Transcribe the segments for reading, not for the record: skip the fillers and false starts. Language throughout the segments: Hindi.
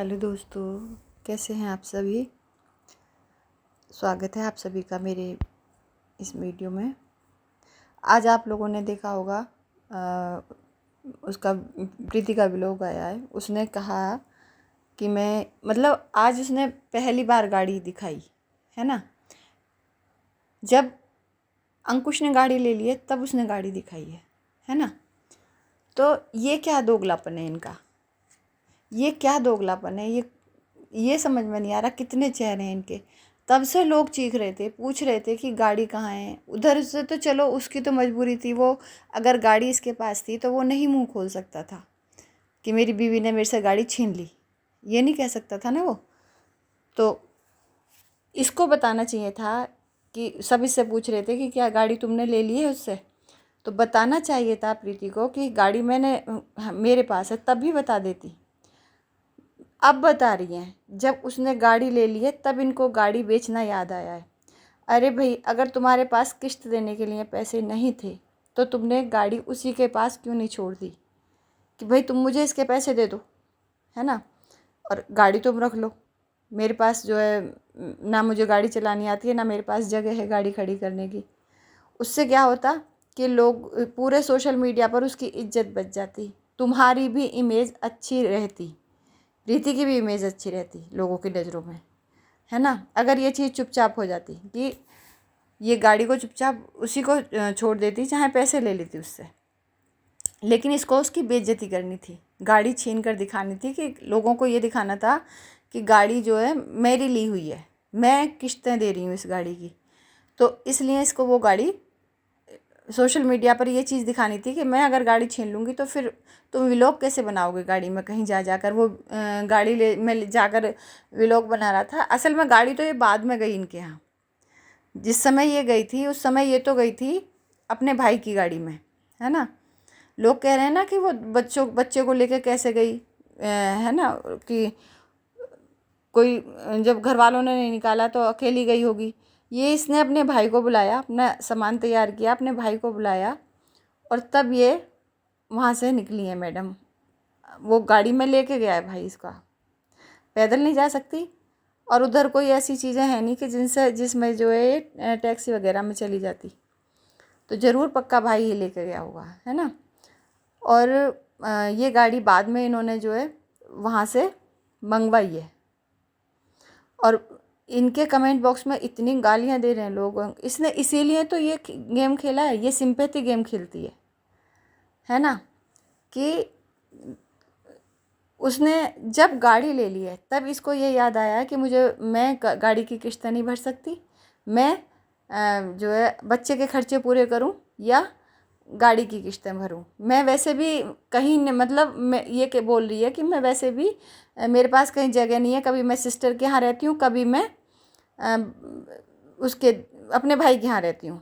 हेलो दोस्तों, कैसे हैं आप सभी। स्वागत है आप सभी का मेरे इस वीडियो में। आज आप लोगों ने देखा होगा उसका प्रीति का व्लॉग आया है। उसने कहा कि आज उसने पहली बार गाड़ी दिखाई है ना। जब अंकुश ने गाड़ी ले ली है तब उसने गाड़ी दिखाई है ना। तो ये क्या दोगलापन है इनका, ये क्या दोगलापन है, ये समझ में नहीं आ रहा। कितने चेहरे हैं इनके। तब से लोग चीख रहे थे, पूछ रहे थे कि गाड़ी कहाँ है। उधर से तो चलो उसकी तो मजबूरी थी, वो अगर गाड़ी इसके पास थी तो वो नहीं मुंह खोल सकता था कि मेरी बीवी ने मेरे से गाड़ी छीन ली, ये नहीं कह सकता था ना वो। तो इसको बताना चाहिए था कि सब इससे पूछ रहे थे कि क्या गाड़ी तुमने ले ली है उससे, तो बताना चाहिए था प्रीति को कि गाड़ी मेरे पास है, तब भी बता देती। अब बता रही हैं जब उसने गाड़ी ले ली है तब इनको गाड़ी बेचना याद आया है। अरे भाई, अगर तुम्हारे पास किश्त देने के लिए पैसे नहीं थे तो तुमने गाड़ी उसी के पास क्यों नहीं छोड़ दी कि भाई तुम मुझे इसके पैसे दे दो, है ना, और गाड़ी तुम रख लो। मेरे पास जो है ना मुझे गाड़ी चलानी आती है, ना मेरे पास जगह है गाड़ी खड़ी करने की। उससे क्या होता कि लोग पूरे सोशल मीडिया पर उसकी इज्जत बच जाती, तुम्हारी भी इमेज अच्छी रहती, प्रीति की भी इमेज अच्छी रहती लोगों की नज़रों में, है ना। अगर ये चीज़ चुपचाप हो जाती कि ये गाड़ी को चुपचाप उसी को छोड़ देती, चाहे पैसे ले लेती उससे, लेकिन इसको उसकी बेइज्जती करनी थी, गाड़ी छीन कर दिखानी थी कि लोगों को ये दिखाना था कि गाड़ी जो है मेरी ली हुई है, मैं किश्तें दे रही हूँ इस गाड़ी की। तो इसलिए इसको वो गाड़ी सोशल मीडिया पर ये चीज़ दिखानी थी कि मैं अगर गाड़ी छीन लूँगी तो फिर तुम व्लॉग कैसे बनाओगे गाड़ी में कहीं जाकर। वो गाड़ी में जाकर व्लॉग बना रहा था। असल में गाड़ी तो ये बाद में गई इनके यहाँ, जिस समय ये गई थी उस समय ये तो गई थी अपने भाई की गाड़ी में, है ना। लोग कह रहे हैं ना कि वो बच्चे को लेकर कैसे गई, है ना, कि कोई जब घर वालों ने नहीं निकाला तो अकेली गई होगी। ये इसने अपने भाई को बुलाया, अपना सामान तैयार किया, अपने भाई को बुलाया और तब ये वहाँ से निकली है मैडम। वो गाड़ी में लेके गया है भाई इसका, पैदल नहीं जा सकती। और उधर कोई ऐसी चीज़ें हैं नहीं कि जिसमें जो है टैक्सी वगैरह में चली जाती, तो ज़रूर पक्का भाई ही लेके गया होगा, है ना। और ये गाड़ी बाद में इन्होंने जो है वहाँ से मंगवाई है। और इनके कमेंट बॉक्स में इतनी गालियाँ दे रहे हैं लोग, इसने इसीलिए तो ये गेम खेला है, ये सिंपैथी गेम खेलती है ना। कि उसने जब गाड़ी ले ली है तब इसको ये याद आया है कि मैं गाड़ी की किश्त नहीं भर सकती, मैं जो है बच्चे के खर्चे पूरे करूं या गाड़ी की किश्तें भरूं। मैं वैसे भी कहीं मैं ये के बोल रही है कि मैं वैसे भी मेरे पास कहीं जगह नहीं है। कभी मैं सिस्टर के यहाँ रहती हूँ, कभी मैं उसके अपने भाई के यहाँ रहती हूँ।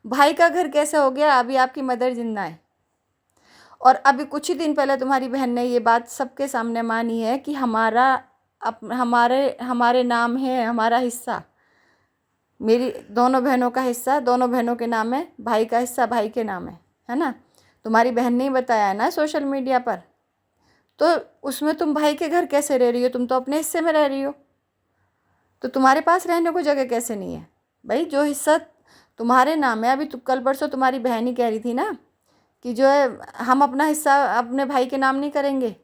भाई का घर कैसा हो गया, अभी आपकी मदर जिंदा है। और अभी कुछ ही दिन पहले तुम्हारी बहन ने ये बात सबके सामने मानी है कि हमारे नाम है, हमारा हिस्सा, मेरी दोनों बहनों का हिस्सा दोनों बहनों के नाम है, भाई का हिस्सा भाई के नाम है ना। तुम्हारी बहन ने ही बताया है ना सोशल मीडिया पर। तो उसमें तुम भाई के घर कैसे रह रही हो, तुम तो अपने हिस्से में रह रही हो, तो तुम्हारे पास रहने को जगह कैसे नहीं है। भाई जो हिस्सा तुम्हारे नाम है, अभी कल परसों तुम्हारी बहन ही कह रही थी ना कि जो है हम अपना हिस्सा अपने भाई के नाम नहीं करेंगे,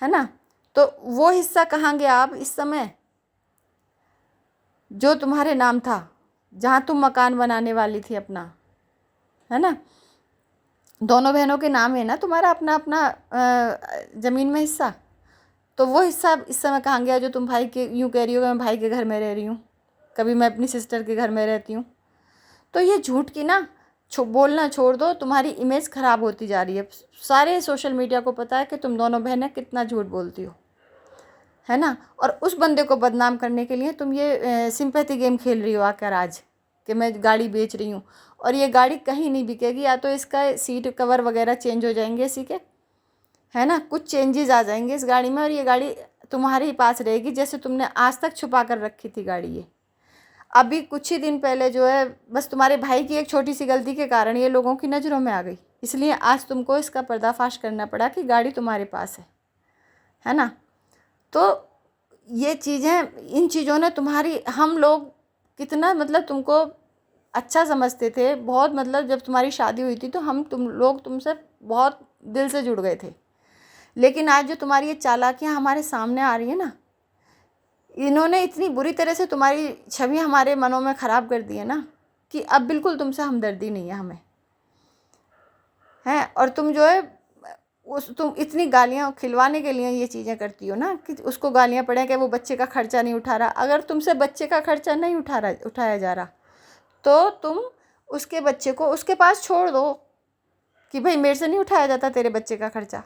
है ना। तो वो हिस्सा कहाँ गया अब इस समय जो तुम्हारे नाम था, जहाँ तुम मकान बनाने वाली थी अपना, है ना। दोनों बहनों के नाम है ना तुम्हारा अपना अपना ज़मीन में हिस्सा। तो वो हिस्सा इस समय कहाँ गया जो तुम भाई के यूँ कह रही हो कि मैं भाई के घर में रह रही हूँ, कभी मैं अपनी सिस्टर के घर में रहती हूँ। तो ये झूठ की ना बोलना छोड़ दो, तुम्हारी इमेज ख़राब होती जा रही है। सारे सोशल मीडिया को पता है कि तुम दोनों बहनें कितना झूठ बोलती हो, है ना। और उस बंदे को बदनाम करने के लिए तुम ये सिंपैथी गेम खेल रही हो आकर आज कि मैं गाड़ी बेच रही हूँ। और ये गाड़ी कहीं नहीं बिकेगी, या तो इसका सीट कवर वगैरह चेंज हो जाएंगे इसी के, है ना, कुछ चेंजेस आ जाएंगे इस गाड़ी में, और ये गाड़ी तुम्हारे ही पास रहेगी जैसे तुमने आज तक छुपा कर रखी थी गाड़ी। ये अभी कुछ ही दिन पहले जो है बस तुम्हारे भाई की एक छोटी सी गलती के कारण ये लोगों की नज़रों में आ गई, इसलिए आज तुमको इसका पर्दाफाश करना पड़ा कि गाड़ी तुम्हारे पास है ना। तो ये चीज़ें, इन चीज़ों ने तुम्हारी, हम लोग कितना मतलब तुमको अच्छा समझते थे बहुत, मतलब जब तुम्हारी शादी हुई थी तो तुम लोग तुमसे बहुत दिल से जुड़ गए थे। लेकिन आज जो तुम्हारी ये चालाकियाँ हमारे सामने आ रही है ना, इन्होंने इतनी बुरी तरह से तुम्हारी छवि हमारे मनों में ख़राब कर दी है ना, कि अब बिल्कुल तुमसे हमदर्दी नहीं है हमें, हैं। और तुम जो है तुम इतनी गालियाँ खिलवाने के लिए ये चीज़ें करती हो ना, कि उसको गालियाँ पड़े कि वो बच्चे का खर्चा नहीं उठा रहा। अगर तुमसे बच्चे का खर्चा नहीं उठाया जा रहा, तो तुम उसके बच्चे को उसके पास छोड़ दो कि भाई मेरे से नहीं उठाया जाता तेरे बच्चे का खर्चा।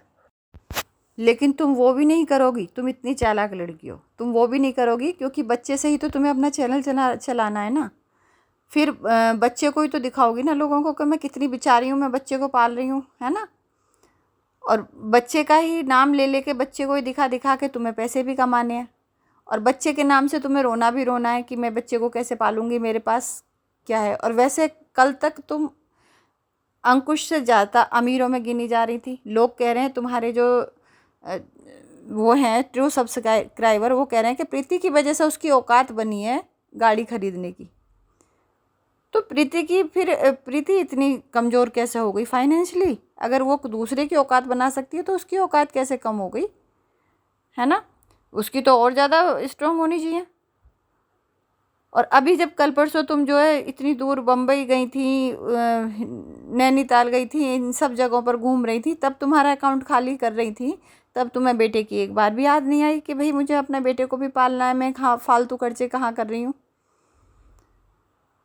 लेकिन तुम वो भी नहीं करोगी, तुम इतनी चालाक लड़की हो, तुम वो भी नहीं करोगी, क्योंकि बच्चे से ही तो तुम्हें अपना चैनल चलाना है ना। फिर बच्चे को ही तो दिखाओगी ना लोगों को कि मैं कितनी बेचारी हूँ, मैं बच्चे को पाल रही हूँ, है ना। और बच्चे का ही नाम ले लेके बच्चे को ही दिखा दिखा के तुम्हें पैसे भी कमाने हैं, और बच्चे के नाम से तुम्हें रोना भी रोना है कि मैं बच्चे को कैसे पालूंगी, मेरे पास क्या है। और वैसे कल तक तुम अंकुश से ज़्यादा अमीरों में गिनी जा रही थी। लोग कह रहे हैं तुम्हारे जो वो हैं ट्रू सब्सक्राइबर, वो कह रहे हैं कि प्रीति की वजह से उसकी औकात बनी है गाड़ी खरीदने की। तो प्रीति इतनी कमज़ोर कैसे हो गई फाइनेंशियली? अगर वो दूसरे की औकात बना सकती है तो उसकी औकात कैसे कम हो गई, है ना। उसकी तो और ज़्यादा स्ट्रांग होनी चाहिए। और अभी जब कल परसों तुम जो है इतनी दूर बम्बई गई थी, नैनीताल गई थी, इन सब जगहों पर घूम रही थी, तब तुम्हारा अकाउंट खाली कर रही थी, तब तुम्हें बेटे की एक बार भी याद नहीं आई कि भाई मुझे अपने बेटे को भी पालना है, मैं कहाँ फालतू खर्चे कहाँ कर रही हूँ।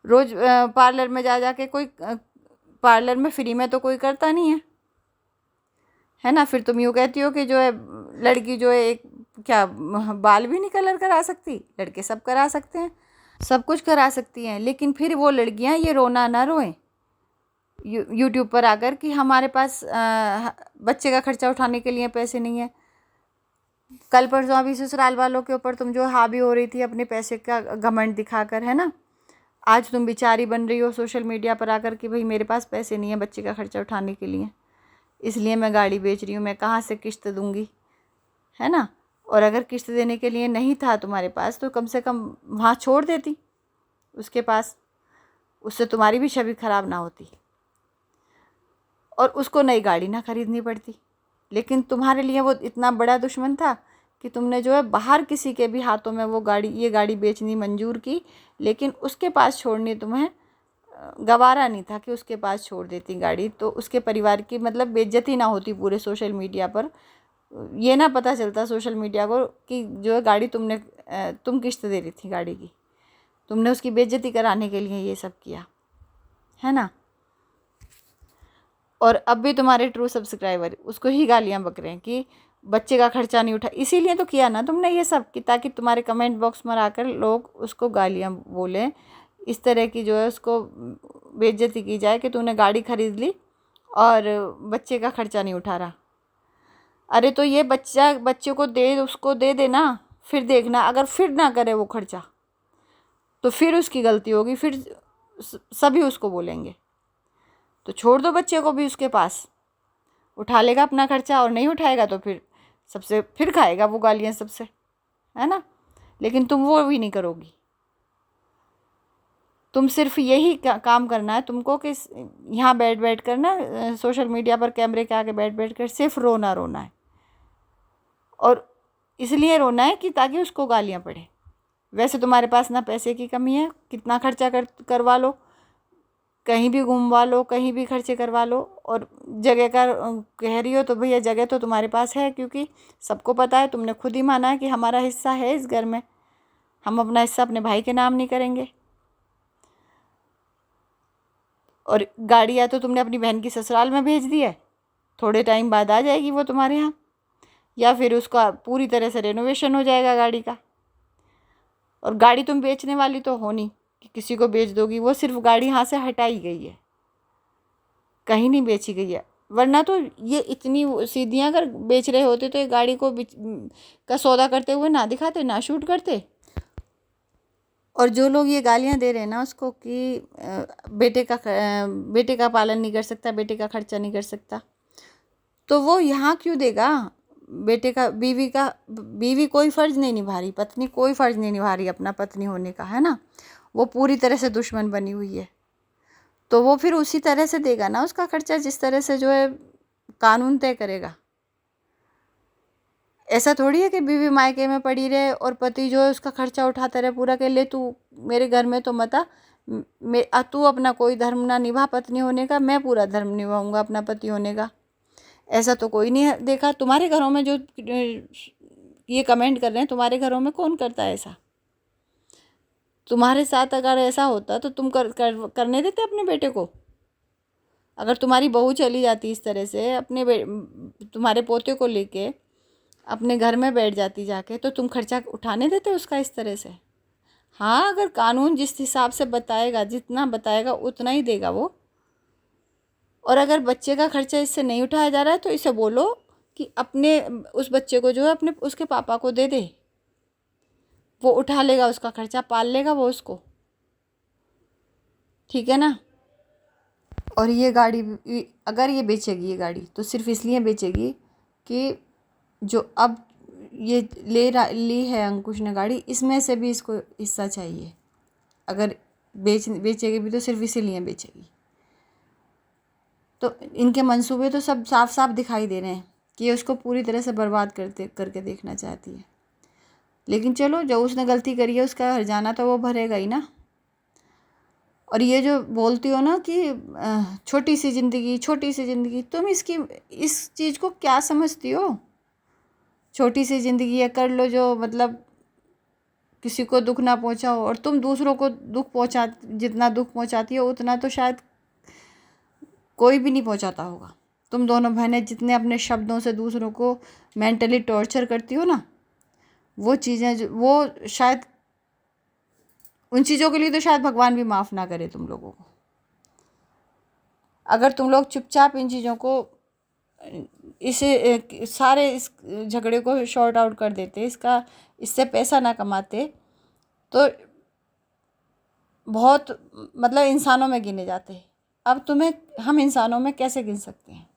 रोज़ पार्लर में जा के कोई पार्लर में फ्री में तो कोई करता नहीं है ना। फिर तुम यूँ कहती हो कि जो है लड़की जो है एक क्या बाल भी नहीं कलर करा सकती? लड़के सब करा सकते हैं, सब कुछ करा सकती हैं। लेकिन फिर वो लड़कियां ये रोना ना रोएं यूट्यूब पर आकर कि हमारे पास बच्चे का खर्चा उठाने के लिए पैसे नहीं है। कल परसों अभी ससुराल वालों के ऊपर तुम जो हावी हो रही थी अपने पैसे का घमंड दिखाकर, है ना। आज तुम बेचारी बन रही हो सोशल मीडिया पर आकर कि भाई मेरे पास पैसे नहीं है बच्चे का खर्चा उठाने के लिए, इसलिए मैं गाड़ी बेच रही हूँ, मैं कहाँ से किस्त दूँगी, है ना। और अगर किस्त देने के लिए नहीं था तुम्हारे पास तो कम से कम वहाँ छोड़ देती उसके पास, उससे तुम्हारी भी छवि ख़राब ना होती और उसको नई गाड़ी ना खरीदनी पड़ती। लेकिन तुम्हारे लिए वो इतना बड़ा दुश्मन था कि तुमने जो है बाहर किसी के भी हाथों में ये गाड़ी बेचनी मंजूर की, लेकिन उसके पास छोड़नी तुम्हें गवारा नहीं था कि उसके पास छोड़ देती गाड़ी, तो उसके परिवार की मतलब बेइज्जती ना होती पूरे सोशल मीडिया पर, ये ना पता चलता सोशल मीडिया को कि जो है गाड़ी तुम किस्त दे रही थी गाड़ी की, तुमने उसकी बेइज्जती कराने के लिए ये सब किया, है ना। और अब भी तुम्हारे ट्रू सब्सक्राइबर उसको ही गालियाँ बक रहे हैं कि बच्चे का खर्चा नहीं उठा। इसीलिए तो किया ना तुमने ये सब कि ताकि तुम्हारे कमेंट बॉक्स में आकर लोग उसको गालियाँ बोलें, इस तरह की जो है उसको बेइज्जती की जाए कि तूने गाड़ी खरीद ली और बच्चे का खर्चा नहीं उठा रहा। अरे तो ये बच्चे को उसको दे देना, फिर देखना अगर फिर ना करे वो खर्चा तो फिर उसकी गलती होगी, फिर सभी उसको बोलेंगे। तो छोड़ दो बच्चे को भी उसके पास, उठा लेगा अपना खर्चा, और नहीं उठाएगा तो फिर खाएगा वो गालियाँ सबसे, है ना। लेकिन तुम वो भी नहीं करोगी। तुम सिर्फ यही काम करना है तुमको कि यहाँ बैठ कर ना सोशल मीडिया पर कैमरे के आगे बैठ कर सिर्फ रोना है, और इसलिए रोना है कि ताकि उसको गालियाँ पड़े। वैसे तुम्हारे पास ना पैसे की कमी है, कितना खर्चा करवा लो, कहीं भी घूमवा लो, कहीं भी खर्चे करवा लो। और जगह का कह रही हो तो भैया जगह तो तुम्हारे पास है, क्योंकि सबको पता है, तुमने खुद ही माना है कि हमारा हिस्सा है इस घर में, हम अपना हिस्सा अपने भाई के नाम नहीं करेंगे। और गाड़ी या तो तुमने अपनी बहन की ससुराल में भेज दी है, थोड़े टाइम बाद आ जाएगी वो तुम्हारे यहाँ, या फिर उसका पूरी तरह से रेनोवेशन हो जाएगा गाड़ी का। और गाड़ी तुम बेचने वाली तो हो नहीं कि किसी को बेच दोगी, वो सिर्फ गाड़ी यहाँ से हटाई गई है, कहीं नहीं बेची गई है। वरना तो ये इतनी सीधियाँ अगर बेच रहे होते तो ये गाड़ी को का सौदा करते हुए ना दिखाते, ना शूट करते। और जो लोग ये गालियाँ दे रहे हैं ना उसको कि बेटे का पालन नहीं कर सकता, बेटे का खर्चा नहीं कर सकता, तो वो यहाँ क्यों देगा? बेटे का, बीवी कोई फ़र्ज़ नहीं निभा रही, पत्नी कोई फ़र्ज़ नहीं निभा रही अपना पत्नी होने का, है ना, वो पूरी तरह से दुश्मन बनी हुई है, तो वो फिर उसी तरह से देगा ना उसका खर्चा, जिस तरह से जो है कानून तय करेगा। ऐसा थोड़ी है कि बीवी मायके में पड़ी रहे और पति जो है उसका खर्चा उठाता रहे पूरा, के ले तू मेरे घर में तो मत आ, तू अपना कोई धर्म ना निभा पत्नी होने का, मैं पूरा धर्म निभाऊंगा अपना पति होने का। ऐसा तो कोई नहीं देखा। तुम्हारे घरों में जो ये कमेंट कर रहे हैं, तुम्हारे घरों में कौन करता है ऐसा? तुम्हारे साथ अगर ऐसा होता तो तुम करने देते अपने बेटे को? अगर तुम्हारी बहू चली जाती इस तरह से तुम्हारे पोते को लेके अपने घर में बैठ जाती जाके, तो तुम खर्चा उठाने देते उसका इस तरह से? हाँ, अगर कानून जिस हिसाब से बताएगा, जितना बताएगा उतना ही देगा वो। और अगर बच्चे का खर्चा इससे नहीं उठाया जा रहा है तो इसे बोलो कि अपने उस बच्चे को जो है अपने उसके पापा को दे दे, वो उठा लेगा उसका खर्चा, पाल लेगा वो उसको, ठीक है ना। और ये गाड़ी अगर ये बेचेगी, ये गाड़ी तो सिर्फ इसलिए बेचेगी कि जो अब ये ली है अंकुश ने गाड़ी, इसमें से भी इसको हिस्सा चाहिए। अगर बेचेगी भी तो सिर्फ इसीलिए बेचेगी। तो इनके मंसूबे तो सब साफ साफ दिखाई दे रहे हैं कि ये उसको पूरी तरह से बर्बाद करके देखना चाहती है। लेकिन चलो, जो उसने गलती करी है उसका हर्जाना तो वो भरेगा ही ना। और ये जो बोलती हो ना कि छोटी सी ज़िंदगी, तुम इस चीज़ को क्या समझती हो? छोटी सी ज़िंदगी है, कर लो जो, मतलब किसी को दुख ना पहुंचाओ। और तुम दूसरों को जितना दुख पहुंचाती हो उतना तो शायद कोई भी नहीं पहुंचाता होगा। तुम दोनों बहनें जितने अपने शब्दों से दूसरों को मेंटली टॉर्चर करती हो ना, वो चीज़ें वो शायद उन चीज़ों के लिए तो शायद भगवान भी माफ़ ना करे तुम लोगों को। अगर तुम लोग चुपचाप इन चीज़ों को सारे इस झगड़े को शॉर्ट आउट कर देते, इससे पैसा ना कमाते, तो बहुत मतलब इंसानों में गिने जाते। अब हम इंसानों में कैसे गिन सकते हैं?